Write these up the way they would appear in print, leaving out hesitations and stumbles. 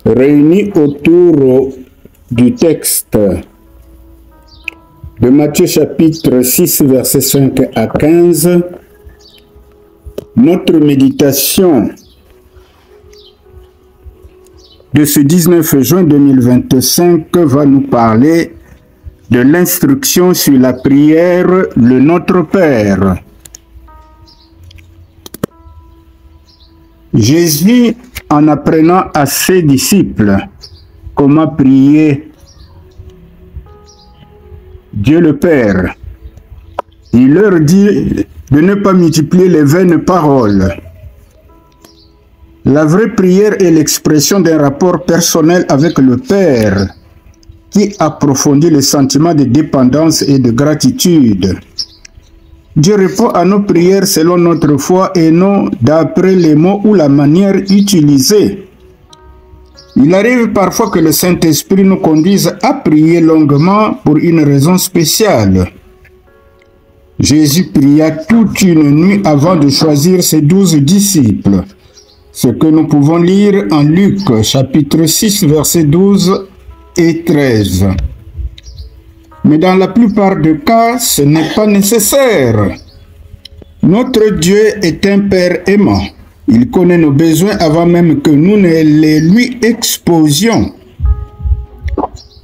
réunis autour du texte de Matthieu chapitre 6, versets 5 à 15, notre méditation de ce 19 juin 2025 va nous parler de l'instruction sur la prière, le Notre Père. Jésus, en apprenant à ses disciples comment prier Dieu le Père, il leur dit de ne pas multiplier les vaines paroles. La vraie prière est l'expression d'un rapport personnel avec le Père qui approfondit le sentiment de dépendance et de gratitude. Dieu répond à nos prières selon notre foi et non d'après les mots ou la manière utilisée. Il arrive parfois que le Saint-Esprit nous conduise à prier longuement pour une raison spéciale. Jésus pria toute une nuit avant de choisir ses 12 disciples. Ce que nous pouvons lire en Luc, chapitre 6, versets 12 et 13. Mais dans la plupart des cas, ce n'est pas nécessaire. Notre Dieu est un Père aimant. Il connaît nos besoins avant même que nous ne les lui exposions.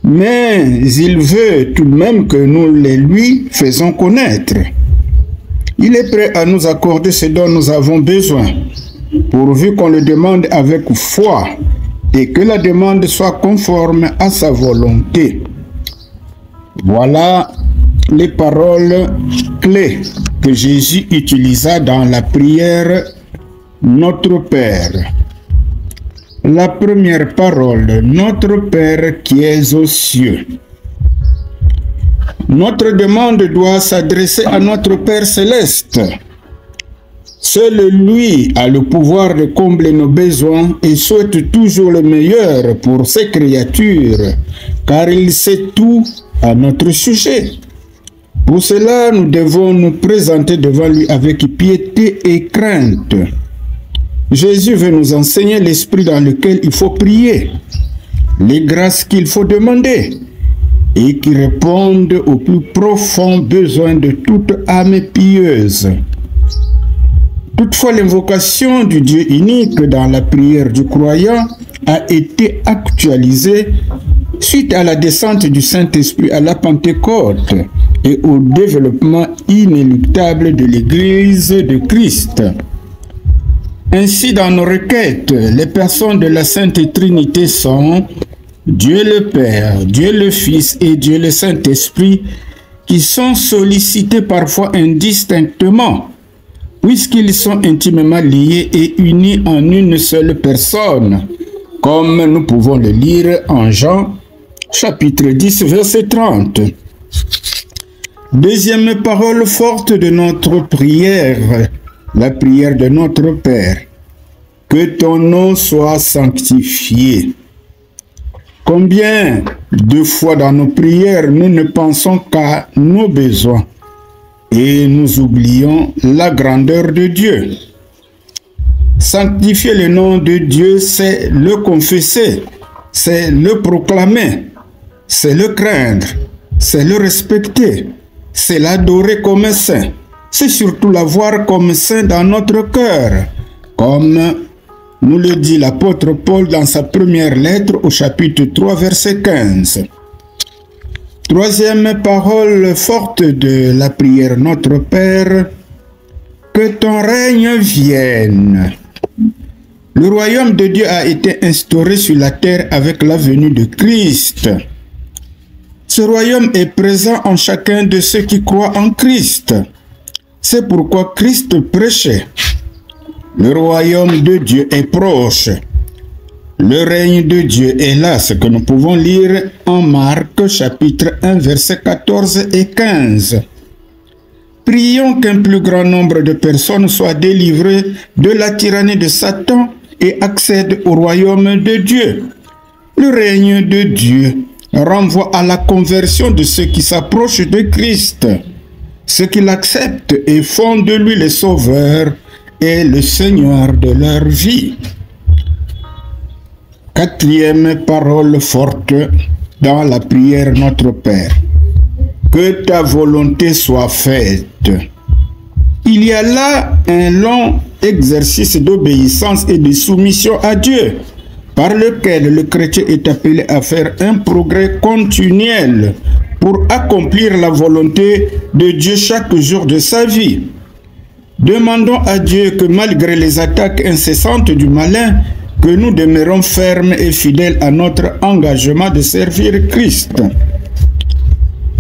Mais il veut tout de même que nous les lui faisons connaître. Il est prêt à nous accorder ce dont nous avons besoin, pourvu qu'on le demande avec foi et que la demande soit conforme à sa volonté. Voilà les paroles clés que Jésus utilisa dans la prière Notre Père. La première parole, Notre Père qui es aux cieux. Notre demande doit s'adresser à notre Père céleste. Seul lui a le pouvoir de combler nos besoins et souhaite toujours le meilleur pour ses créatures, car il sait tout à notre sujet. Pour cela, nous devons nous présenter devant lui avec piété et crainte. Jésus veut nous enseigner l'esprit dans lequel il faut prier, les grâces qu'il faut demander et qui répondent aux plus profonds besoins de toute âme pieuse. Toutefois, l'invocation du Dieu unique dans la prière du croyant a été actualisée suite à la descente du Saint-Esprit à la Pentecôte et au développement inéluctable de l'Église de Christ. Ainsi, dans nos requêtes, les personnes de la Sainte Trinité sont Dieu le Père, Dieu le Fils et Dieu le Saint-Esprit, qui sont sollicités parfois indistinctement, puisqu'ils sont intimement liés et unis en une seule personne, comme nous pouvons le lire en Jean, chapitre 10, verset 30. Deuxième parole forte de notre prière, la prière de notre Père. Que ton nom soit sanctifié. Combien de fois dans nos prières nous ne pensons qu'à nos besoins et nous oublions la grandeur de Dieu. Sanctifier le nom de Dieu, c'est le confesser, c'est le proclamer, c'est le craindre, c'est le respecter, c'est l'adorer comme saint. C'est surtout l'avoir comme saint dans notre cœur, comme nous le dit l'apôtre Paul dans sa première lettre au chapitre 3, verset 15. Troisième parole forte de la prière Notre Père, que ton règne vienne. Le royaume de Dieu a été instauré sur la terre avec la venue de Christ. Ce royaume est présent en chacun de ceux qui croient en Christ. C'est pourquoi Christ prêchait. Le royaume de Dieu est proche. Le règne de Dieu est là, ce que nous pouvons lire en Marc chapitre 1 versets 14 et 15. Prions qu'un plus grand nombre de personnes soient délivrées de la tyrannie de Satan et accèdent au royaume de Dieu. Le règne de Dieu renvoie à la conversion de ceux qui s'approchent de Christ, ceux qui l'acceptent et font de lui le Sauveur et le Seigneur de leur vie. Quatrième parole forte dans la prière Notre Père. Que ta volonté soit faite. Il y a là un long exercice d'obéissance et de soumission à Dieu, par lequel le chrétien est appelé à faire un progrès continuel pour accomplir la volonté de Dieu chaque jour de sa vie. Demandons à Dieu que malgré les attaques incessantes du malin, que nous demeurons fermes et fidèles à notre engagement de servir Christ.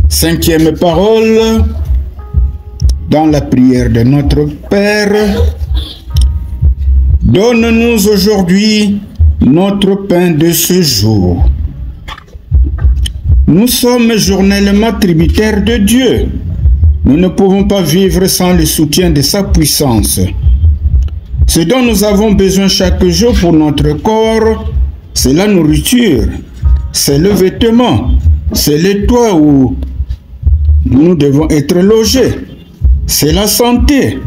Cinquième parole dans la prière de notre Père. Donne-nous aujourd'hui notre pain de ce jour. Nous sommes journellement tributaires de Dieu. Nous ne pouvons pas vivre sans le soutien de sa puissance. Ce dont nous avons besoin chaque jour pour notre corps, c'est la nourriture, c'est le vêtement, c'est le toit où nous devons être logés, c'est la santé.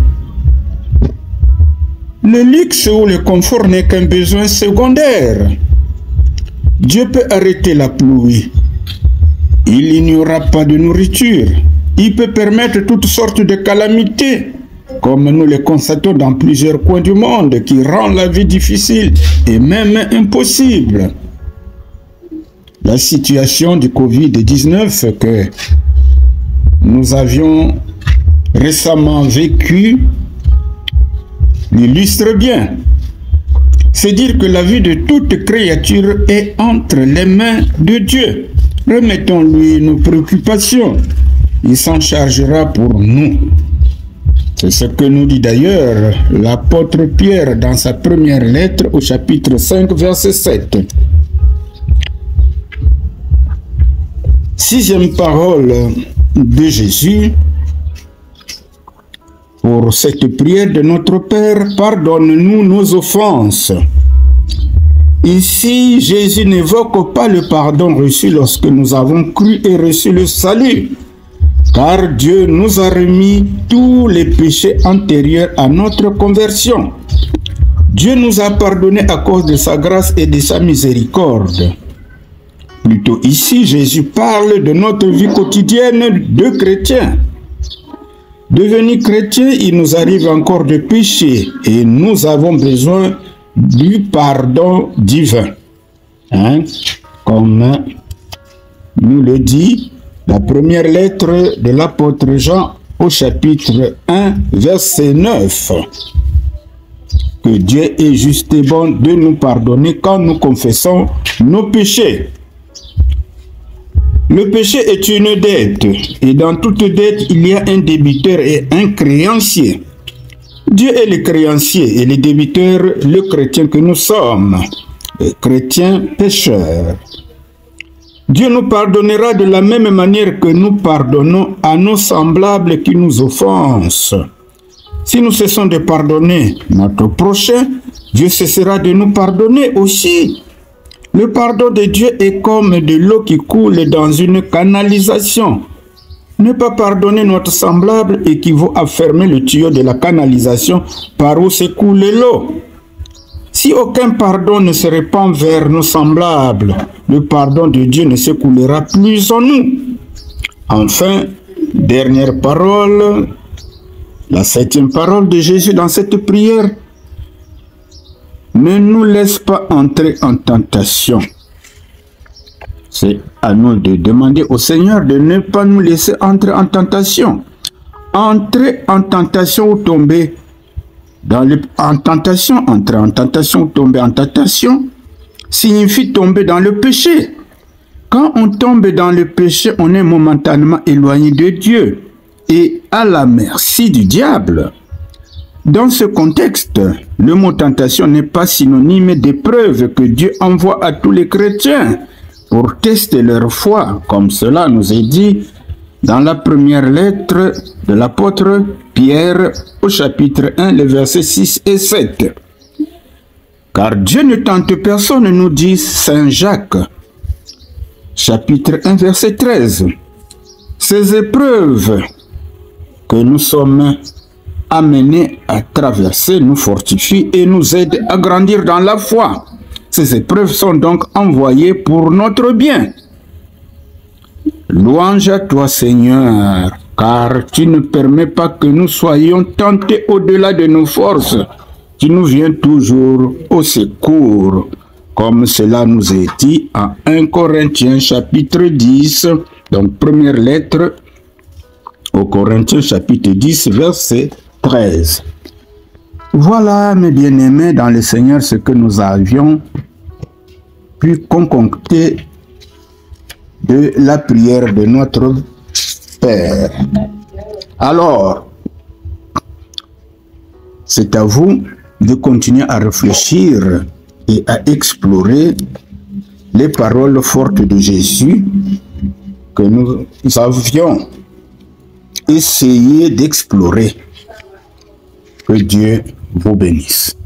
Le luxe ou le confort n'est qu'un besoin secondaire. Dieu peut arrêter la pluie. Il n'y aura pas de nourriture. Il peut permettre toutes sortes de calamités, comme nous le constatons dans plusieurs coins du monde, qui rend la vie difficile et même impossible. La situation du Covid-19 que nous avions récemment vécue l'illustre bien. C'est dire que la vie de toute créature est entre les mains de Dieu. Remettons-lui nos préoccupations. Il s'en chargera pour nous. C'est ce que nous dit d'ailleurs l'apôtre Pierre dans sa première lettre au chapitre 5, verset 7. Sixième parole de Jésus pour cette prière de notre Père, pardonne-nous nos offenses. Ici, Jésus n'évoque pas le pardon reçu lorsque nous avons cru et reçu le salut, car Dieu nous a remis tous les péchés antérieurs à notre conversion. Dieu nous a pardonné à cause de sa grâce et de sa miséricorde. Plutôt ici, Jésus parle de notre vie quotidienne de chrétien. Devenu chrétien, il nous arrive encore de pécher et nous avons besoin du pardon divin. Comme nous le dit la première lettre de l'apôtre Jean au chapitre 1, verset 9. Que Dieu est juste et bon de nous pardonner quand nous confessons nos péchés. Le péché est une dette, et dans toute dette, il y a un débiteur et un créancier. Dieu est le créancier et le débiteur, le chrétien que nous sommes, le chrétien pécheur. Dieu nous pardonnera de la même manière que nous pardonnons à nos semblables qui nous offensent. Si nous cessons de pardonner notre prochain, Dieu cessera de nous pardonner aussi. Le pardon de Dieu est comme de l'eau qui coule dans une canalisation. Ne pas pardonner notre semblable équivaut à fermer le tuyau de la canalisation par où s'écoule l'eau. Si aucun pardon ne se répand vers nos semblables, le pardon de Dieu ne s'écoulera plus en nous. Enfin, dernière parole, la septième parole de Jésus dans cette prière. Ne nous laisse pas entrer en tentation. C'est à nous de demander au Seigneur de ne pas nous laisser entrer en tentation. Entrer en tentation ou tomber entrer en tentation ou tomber en tentation signifie tomber dans le péché. Quand on tombe dans le péché, on est momentanément éloigné de Dieu et à la merci du diable. Dans ce contexte, le mot tentation n'est pas synonyme d'épreuve que Dieu envoie à tous les chrétiens pour tester leur foi, comme cela nous est dit dans la première lettre de l'apôtre Pierre au chapitre 1, les versets 6 et 7. Car Dieu ne tente personne, nous dit Saint Jacques, chapitre 1, verset 13. Ces épreuves que nous sommes amenés à traverser nous fortifient et nous aident à grandir dans la foi. Ces épreuves sont donc envoyées pour notre bien. Louange à toi, Seigneur, car tu ne permets pas que nous soyons tentés au-delà de nos forces. Tu nous viens toujours au secours, comme cela nous est dit en 1 Corinthiens chapitre 10, donc première lettre aux Corinthiens chapitre 10, verset 13. Voilà, mes bien-aimés dans le Seigneur, ce que nous avions pu concocter de la prière de notre Père. Alors, c'est à vous de continuer à réfléchir et à explorer les paroles fortes de Jésus que nous avions essayé d'explorer. Que Dieu vous bénisse.